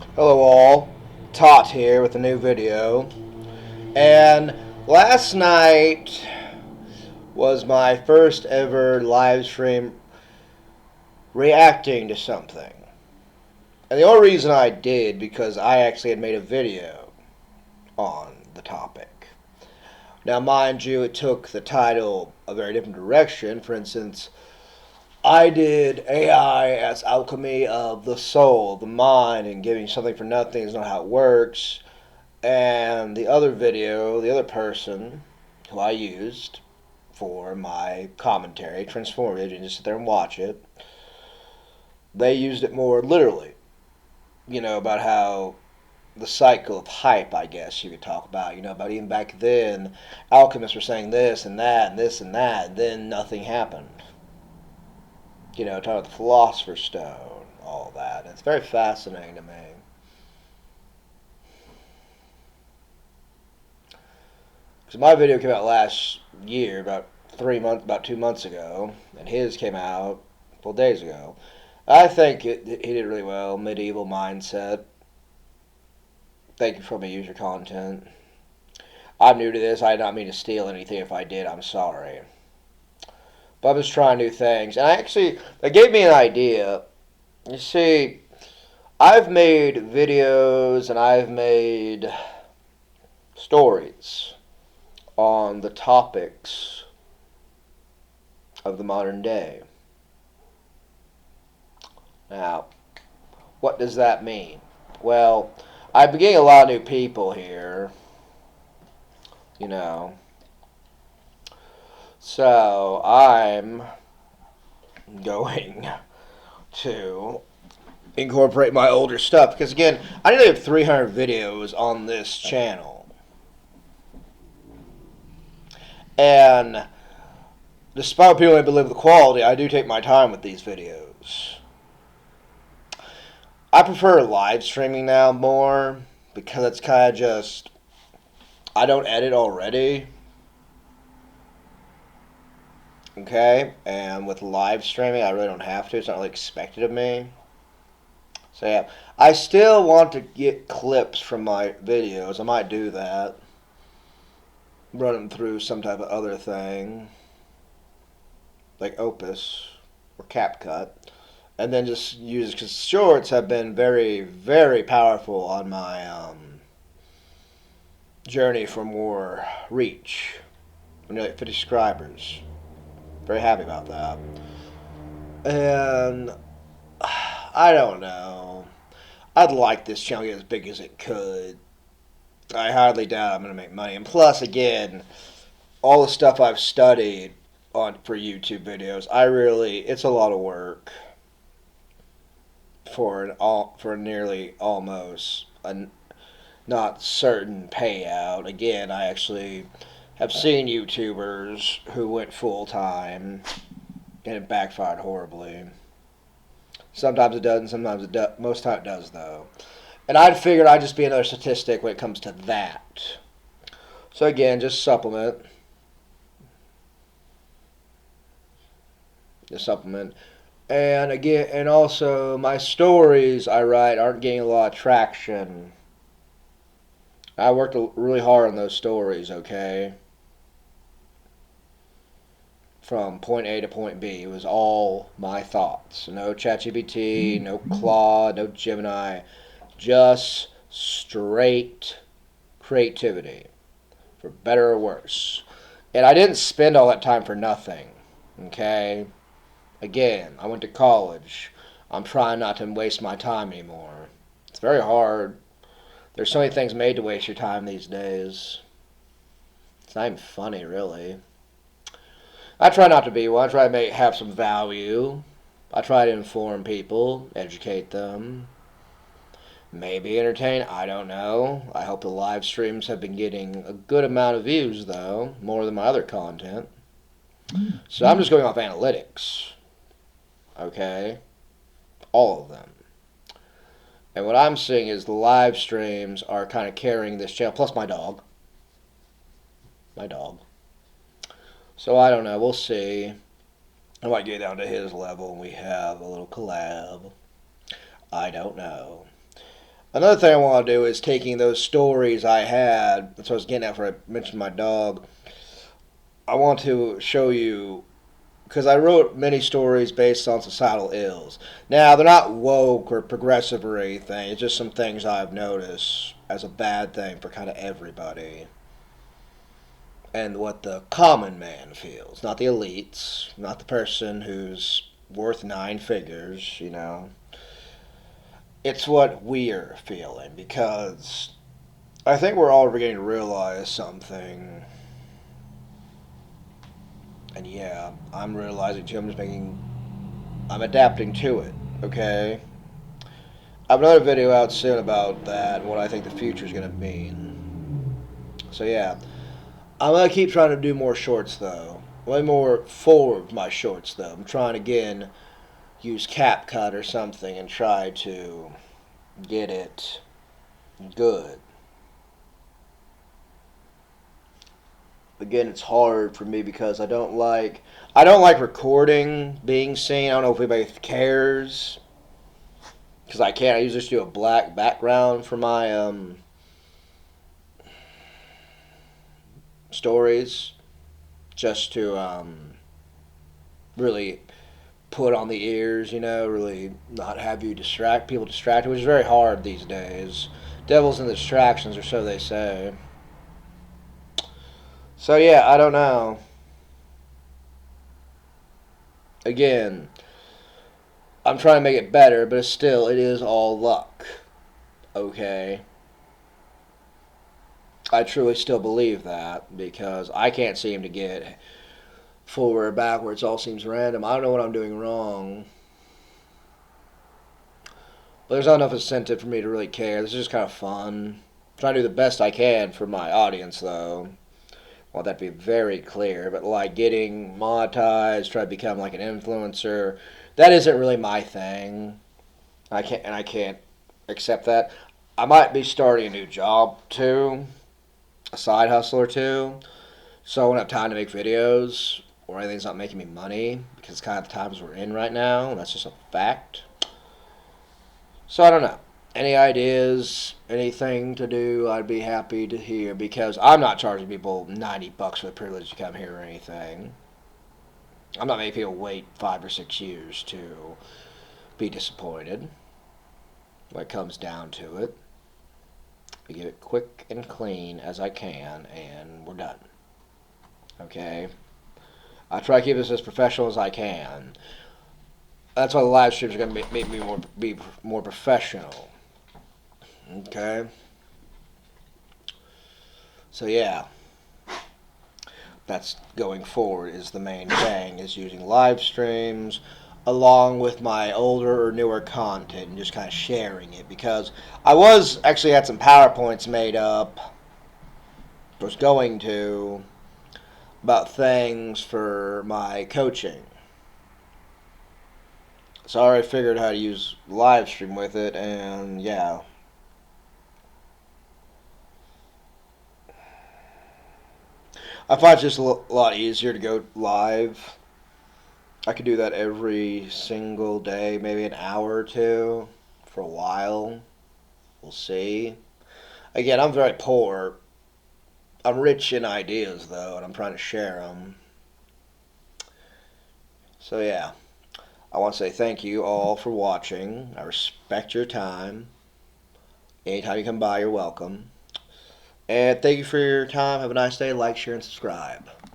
Hello all, Tot here with a new video. And last night was my first ever live stream reacting to something. And the only reason I did because I actually had made a video on the topic. Now mind you, it took the title a very different direction. For instance, I did AI as alchemy of the soul, the mind, and giving something for nothing is not how it works. And the other video, the other person who I used for my commentary, transformative, and just sit there and watch it, they used it more literally. About how the cycle of hype, I guess you could talk about. About even back then, alchemists were saying this and that and this and that, and then nothing happened. Talking about the Philosopher's Stone, all that. It's very fascinating to me. Because my video came out last year, about 2 months ago, and his came out a couple days ago. I think he did really well. Medieval mindset. Thank you for my user content. I'm new to this. I did not mean to steal anything. If I did, I'm sorry. But I'm just trying new things. And that gave me an idea. You see, I've made videos and I've made stories on the topics of the modern day. Now, what does that mean? Well, I've been getting a lot of new people here, you know. So I'm going to incorporate my older stuff because, again, I nearly have 300 videos on this channel. And despite people may believe the quality, I do take my time with these videos. I prefer live streaming now more because it's kind of just, I don't edit already. Okay? And with live streaming, I really don't have to. It's not really expected of me. So yeah, I still want to get clips from my videos. I might do that. Run them through some type of other thing. Like Opus or CapCut. And then just use, because shorts have been very, very powerful on my journey for more reach. I'm nearly at 50 subscribers. Very happy about that. And I don't know. I'd like this channel to get as big as it could. I hardly doubt I'm going to make money. And plus, again, all the stuff I've studied for YouTube videos, it's a lot of work for nearly almost a not certain payout. Again, I actually have seen YouTubers who went full time and it backfired horribly. Sometimes it doesn't, sometimes it does. Most time it does, though. And I'd figured I'd just be another statistic when it comes to that. So again, just supplement. Just supplement. And again, and also my stories I write aren't getting a lot of traction. I worked really hard on those stories, okay? From point A to point B. It was all my thoughts. No ChatGPT, no Claude, no Gemini. Just straight creativity. For better or worse. And I didn't spend all that time for nothing, okay? Again, I went to college. I'm trying not to waste my time anymore. It's very hard. There's so many things made to waste your time these days. It's not even funny, really. I try not to be one. I try to have some value. I try to inform people, educate them, maybe entertain. I don't know. I hope the live streams have been getting a good amount of views, though, more than my other content. So I'm just going off analytics. Okay? All of them. And what I'm seeing is the live streams are kind of carrying this channel, plus my dog. My dog. So I don't know. We'll see. I might get down to his level and we have a little collab. I don't know. Another thing I want to do is taking those stories I had. That's what I was getting at before I mentioned my dog. I want to show you because I wrote many stories based on societal ills. Now, they're not woke or progressive or anything. It's just some things I've noticed as a bad thing for kind of everybody. And what the common man feels. Not the elites, not the person who's worth nine figures, you know. It's what we're feeling because I think we're all beginning to realize something. And yeah, I'm realizing too. I'm adapting to it, okay? I have another video out soon about that and what I think the future is going to mean. So yeah, I'm going to keep trying to do more shorts though. Way more forward with my shorts though. I'm trying again use CapCut or something and try to get it good. Again, it's hard for me because I don't like recording being seen. I don't know if anybody cares because I can't. I usually just do a black background for my stories just to really put on the ears, really not have you distract people distracted, which is very hard these days. Devils and distractions, or so they say. So yeah, I don't know. Again, I'm trying to make it better, but it is all luck. Okay? I truly still believe that because I can't seem to get forward or backwards. It all seems random. I don't know what I'm doing wrong. But there's not enough incentive for me to really care. This is just kind of fun. I'm trying to do the best I can for my audience, though. Want that to be very clear. But like getting monetized, try to become like an influencer, that isn't really my thing. I can't accept that. I might be starting a new job too, a side hustle or two. So I won't have time to make videos or anything's not making me money because it's kind of the times we're in right now. And that's just a fact. So I don't know. Any ideas, anything to do, I'd be happy to hear because I'm not charging people $90 for the privilege to come here or anything. I'm not making people wait 5 or 6 years to be disappointed when it comes down to it. I get it quick and clean as I can, and we're done. Okay? I try to keep this as professional as I can. That's why the live streams are going to make me be more professional. Okay? So yeah, that's going forward is the main thing, is using live streams along with my older or newer content and just kind of sharing it because I was actually had some PowerPoints made up, was going to, about things for my coaching. So I already figured how to use live stream with it, and yeah. I find it's just a lot easier to go live. I could do that every single day, maybe an hour or two for a while. We'll see. Again, I'm very poor. I'm rich in ideas, though, and I'm trying to share them. So, yeah. I want to say thank you all for watching. I respect your time. Anytime you come by, you're welcome. And thank you for your time. Have a nice day. Like, share, and subscribe.